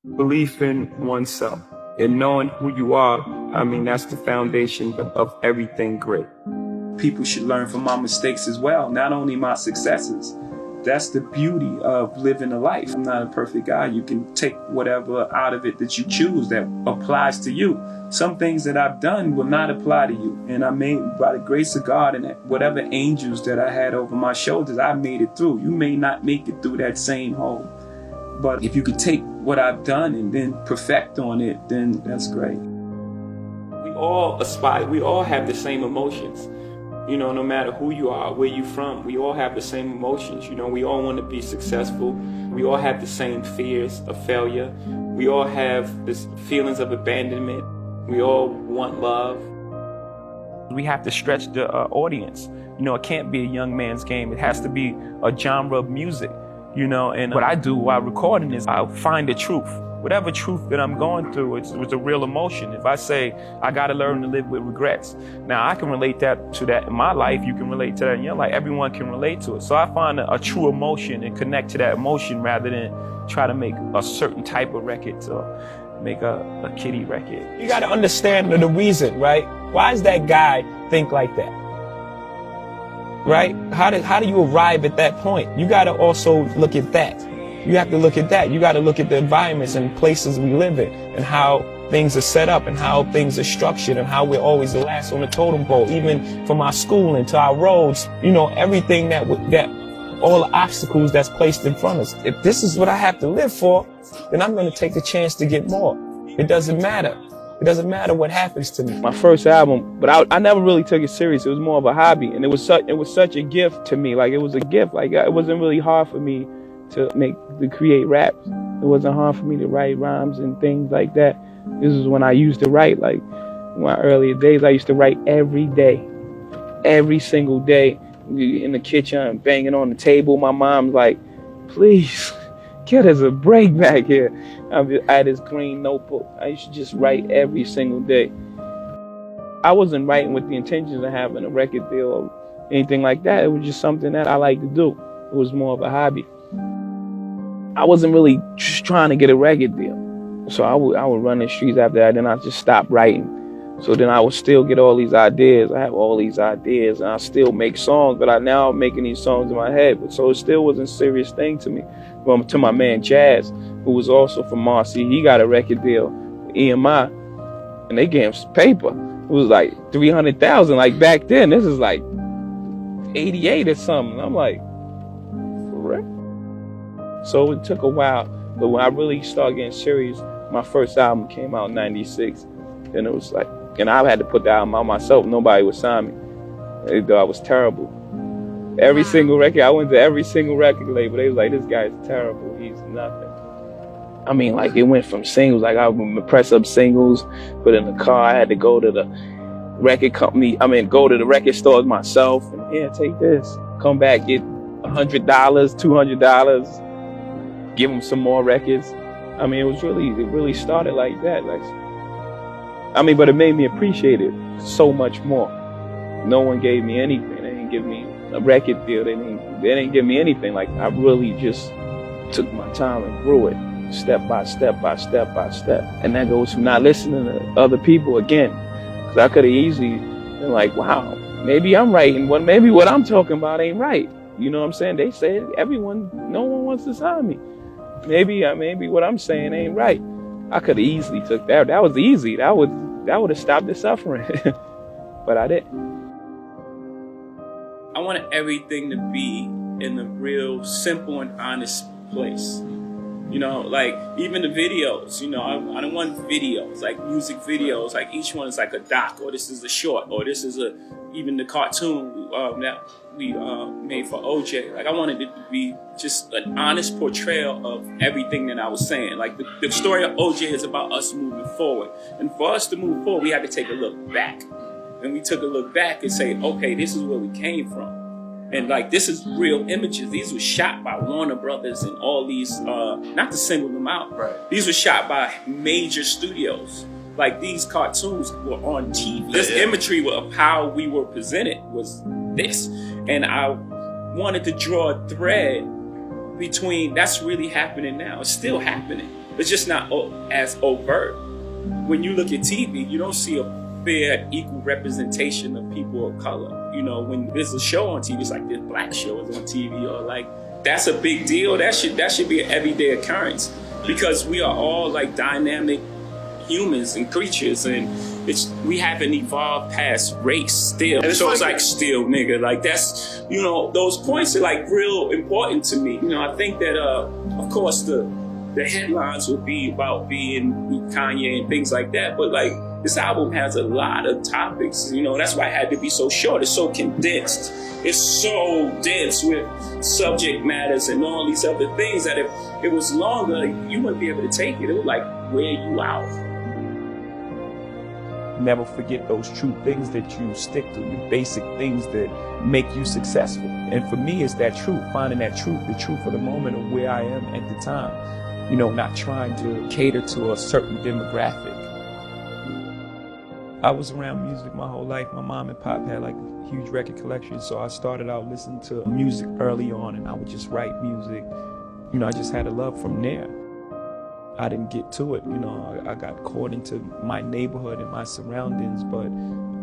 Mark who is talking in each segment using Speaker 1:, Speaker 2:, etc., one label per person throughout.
Speaker 1: Belief in oneself and knowing who you are, I mean, that's the foundation of everything great. People should learn from my mistakes as well, not only my successes. That's the beauty of living a life. I'm not a perfect guy. You can take whatever out of it that you choose that applies to you. Some things that I've done will not apply to you. And I made, by the grace of God and whatever angels that I had over my shoulders, I made it through. You may not make it through that same hole. But if you could take what I've done and then perfect on it, then that's great. We all aspire, we all have the same emotions. You know, no matter who you are, where you're from, we all have the same emotions. You know, we all want to be successful. We all have the same fears of failure. We all have this feelings of abandonment. We all want love. We have to stretch the audience. You know, it can't be a young man's game. It has to be a genre of music. You know, and what I do while recording is I find the truth. Whatever truth that I'm going through, it's a real emotion. If I say, I gotta learn to live with regrets. Now I can relate to that in my life, you can relate to that in your life, everyone can relate to it. So I find a true emotion and connect to that emotion rather than try to make a certain type of record or make a kiddie record.
Speaker 2: You gotta understand the reason, right? Why does that guy think like that? Right? How do you arrive at that point? You gotta also look at that. You have to look at that. You gotta look at the environments and places we live in and how things are set up and how things are structured and how we're always the last on the totem pole, even from our schooling to our roads, you know, everything that all the obstacles that's placed in front of us. If this is what I have to live for, then I'm gonna take the chance to get more. It doesn't matter. It doesn't matter what happens to me.
Speaker 3: My first album, but I never really took it serious. It was more of a hobby, and it was such a gift to me. Like it was a gift. Like it wasn't really hard for me to create raps. It wasn't hard for me to write rhymes and things like that. This is when I used to write. Like in my earlier days, I used to write every day, every single day, in the kitchen, banging on the table. My mom's like, "Please, get us a break back here." I had this green notebook. I used to just write every single day. I wasn't writing with the intentions of having a record deal or anything like that. It was just something that I like to do. It was more of a hobby. I wasn't really just trying to get a record deal. So I would run the streets after that, then I just stopped writing. So then I would still get all these ideas. I have all these ideas and I still make songs, but now I'm making these songs in my head. But so it still wasn't a serious thing to me. But to my man Jayz, who was also from Marcy, he got a record deal with EMI and they gave him some paper. It was like 300,000, like back then. This is like 88 or something. I'm like, for real? So it took a while, but when I really started getting serious, my first album came out in '96. And it was like, and I had to put the album out myself. Nobody would sign me. They thought I was terrible. Every single record, I went to every single record label. They was like, this guy's terrible. He's nothing. I mean, like, it went from singles. Like, I would press up singles, put in the car. I had to go to the record company. Go to the record stores myself. And here, take this. Come back, get $100, $200. Give them some more records. I mean, it really started like that. But it made me appreciate it so much more. No one gave me anything. They didn't give me a record deal. They didn't give me anything. Like, I really just took my time and grew it step by step by step by step. And that goes from not listening to other people again. Because I could have easily been like, wow, maybe I'm right. And maybe what I'm talking about ain't right. You know what I'm saying? They say no one wants to sign me. Maybe what I'm saying ain't right. I could have easily took that. That was easy. That would have stopped the suffering. But I didn't.
Speaker 1: I wanted everything to be in a real simple and honest place. You know, like even the videos, you know, I don't want videos, like music videos, like each one is like a doc, or this is a short, or this is even the cartoon that we made for OJ. Like I wanted it to be just an honest portrayal of everything that I was saying. Like the story of OJ is about us moving forward. And for us to move forward, we had to take a look back. And we took a look back and say, okay, this is where we came from. And like, this is real images. These were shot by Warner Brothers and all these, not to single them out. Right. These were shot by major studios. Like these cartoons were on TV. This imagery of how we were presented was this. And I wanted to draw a thread between that's really happening now. It's still happening. It's just not as overt. When you look at TV, you don't see a fair, equal representation of people of color. You know, when there's a show on TV, it's like this black show is on TV, or like, that's a big deal. That should be an everyday occurrence, because we are all like dynamic humans and creatures, and we haven't evolved past race still. And so it's like, still, nigga, like that's, you know, those points are like real important to me. You know, I think that, of course, the headlines will be about being Kanye and things like that, but like, this album has a lot of topics, you know, that's why it had to be so short. It's so condensed. It's so dense with subject matters and all these other things that if it was longer, you wouldn't be able to take it. It would like wear you out.
Speaker 2: Never forget those true things that you stick to, the basic things that make you successful. And for me, it's that truth, finding that truth, the truth of the moment of where I am at the time. You know, not trying to cater to a certain demographic. I was around music my whole life. My mom and pop had like a huge record collection, so I started out listening to music early on, and I would just write music. You know, I just had a love from there. I didn't get to it, you know, I got caught into my neighborhood and my surroundings, but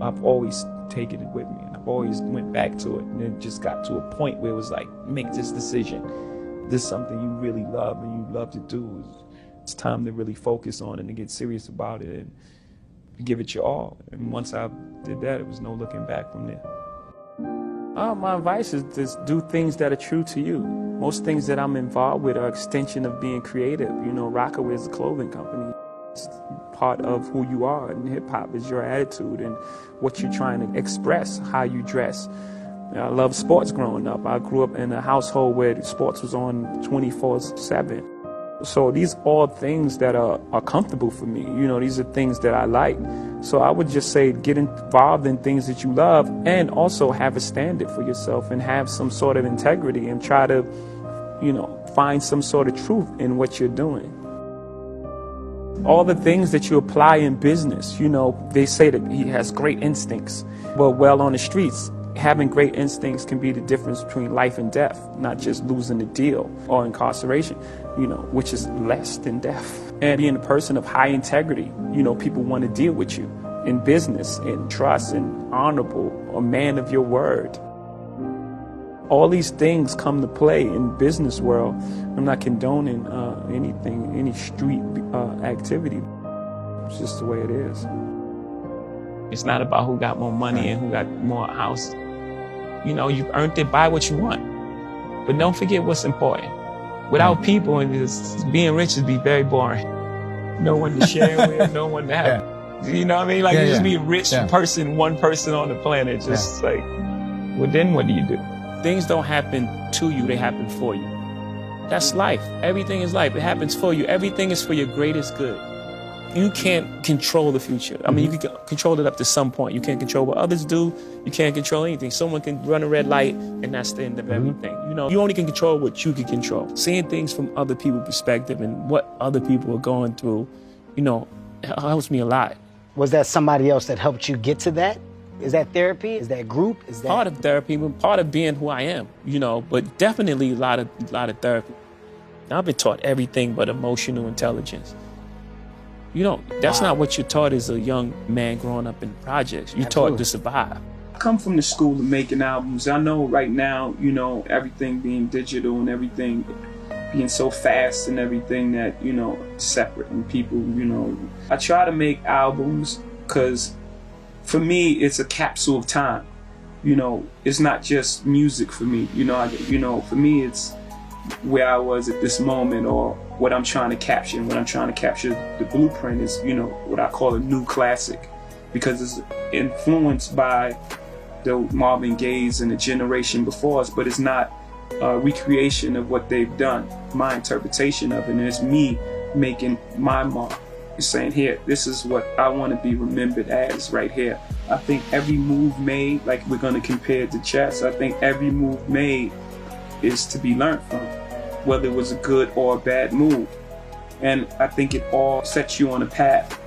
Speaker 2: I've always taken it with me, and I've always went back to it, and it just got to a point where it was like, make this decision. This is something you really love and you love to do. It's time to really focus on it and get serious about it and give it your all. And once I did that, it was no looking back from there. My advice is just do things that are true to you. Most things that I'm involved with are extension of being creative. You know, Rockaway is a clothing company. It's part of who you are, and hip hop is your attitude and what you're trying to express, how you dress. I love sports growing up. I grew up in a household where sports was on 24/7. So these are all things that are comfortable for me. You know, these are things that I like. So I would just say get involved in things that you love, and also have a standard for yourself and have some sort of integrity, and try to, you know, find some sort of truth in what you're doing. All the things that you apply in business, you know, they say that he has great instincts. Well, on the streets, having great instincts can be the difference between life and death, not just losing a deal or incarceration, you know, which is less than death. And being a person of high integrity, you know, people want to deal with you in business, in trust, and honorable, a man of your word. All these things come to play in business world. I'm not condoning anything, any street activity. It's just the way it is. It's not about who got more money and who got more house. You know, you've earned it, buy what you want. But don't forget what's important. Without people, and just being rich would be very boring. No one to share with, no one to have. You know what I mean? Like, you just be a rich person, one person on the planet. Just like, well, then what do you do? Things don't happen to you, they happen for you. That's life. Everything is life. It happens for you. Everything is for your greatest good. You can't control the future. I mean, you can control it up to some point. You can't control what others do. You can't control anything. Someone can run a red light, and that's the end of everything. You know, you only can control what you can control. Seeing things from other people's perspective and what other people are going through, you know, helps me a lot.
Speaker 4: Was that somebody else that helped you get to that? Is that therapy? Is that group? Is that
Speaker 1: part of therapy? Part of being who I am, you know, but definitely a lot of therapy. I've been taught everything but emotional intelligence. You know, that's not what you're taught as a young man growing up in projects. You're taught to survive. I come from the school of making albums. I know right now, you know, everything being digital and everything being so fast and everything that, you know, separate, and people, you know. I try to make albums because for me, it's a capsule of time. You know, it's not just music for me. You know, for me, it's where I was at this moment, or what I'm trying to capture. And what I'm trying to capture, the blueprint is, you know, what I call a new classic, because it's influenced by the Marvin Gaye's and the generation before us, but it's not a recreation of what they've done. My interpretation of it, and it's me making my mark. It's saying, here, this is what I want to be remembered as right here. I think every move made, like we're going to compare it to chess, I think every move made is to be learned from, whether it was a good or a bad move. And I think it all sets you on a path.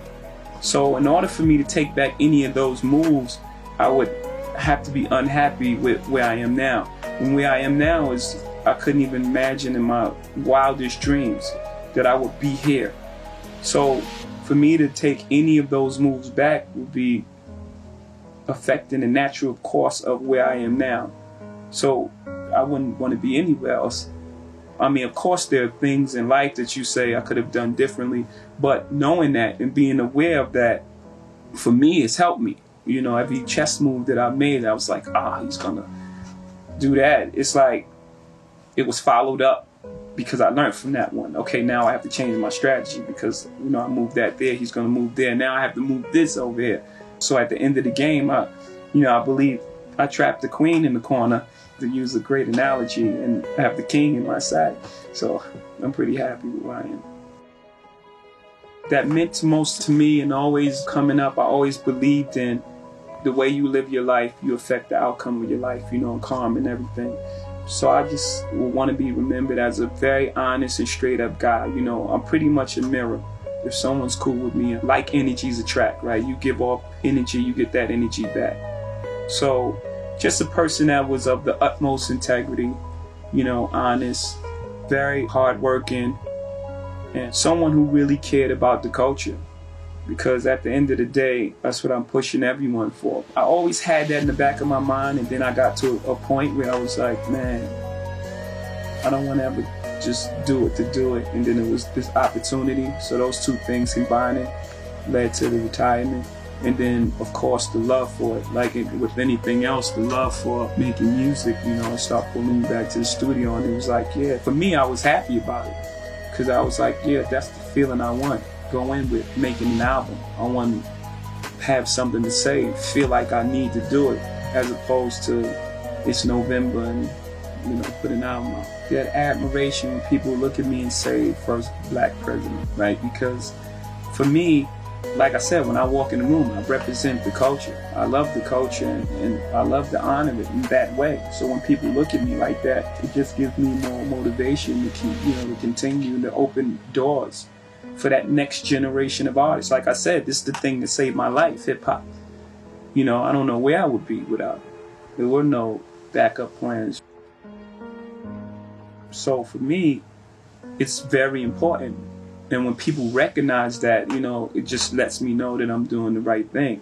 Speaker 1: So in order for me to take back any of those moves, I would have to be unhappy with where I am now. And where I am now is, I couldn't even imagine in my wildest dreams. that I would be here. So for me to take any of those moves back would be affecting the natural course of where I am now. So I wouldn't want to be anywhere else. I mean, of course, there are things in life that you say I could have done differently, but knowing that and being aware of that, for me, it's helped me. You know, every chess move that I made, I was like, he's gonna do that. It's like it was followed up because I learned from that one. Okay, now I have to change my strategy because, you know, I moved that there, he's gonna move there. Now I have to move this over here. So at the end of the game, I believe I trapped the queen in the corner, to use a great analogy, and I have the king in my side. So I'm pretty happy with where I am. That meant most to me, and always coming up, I always believed in the way you live your life, you affect the outcome of your life, you know, karma and everything. So I just want to be remembered as a very honest and straight up guy. You know, I'm pretty much a mirror. If someone's cool with me, like energies attract, right? You give off energy, you get that energy back. So just a person that was of the utmost integrity, you know, honest, very hardworking, and someone who really cared about the culture. Because at the end of the day, that's what I'm pushing everyone for. I always had that in the back of my mind, and then I got to a point where I was like, man, I don't want to ever just do it to do it. And then it was this opportunity. So those two things combining led to the retirement. And then, of course, the love for it. Like with anything else, the love for making music, you know, start pulling me back to the studio. And it was like, yeah, for me, I was happy about it. Because I was like, yeah, that's the feeling I want. Go in with making an album. I want to have something to say, feel like I need to do it, as opposed to it's November and, you know, put an album out. That admiration when people look at me and say, first black president, right? Because for me, like I said, when I walk in the room, I represent the culture. I love the culture, and I love to honor it in that way. So when people look at me like that, it just gives me more motivation to keep, you know, to continue to open doors for that next generation of artists. Like I said, this is the thing that saved my life, hip hop. You know, I don't know where I would be without it. There were no backup plans. So for me, it's very important. And when people recognize that, you know, it just lets me know that I'm doing the right thing.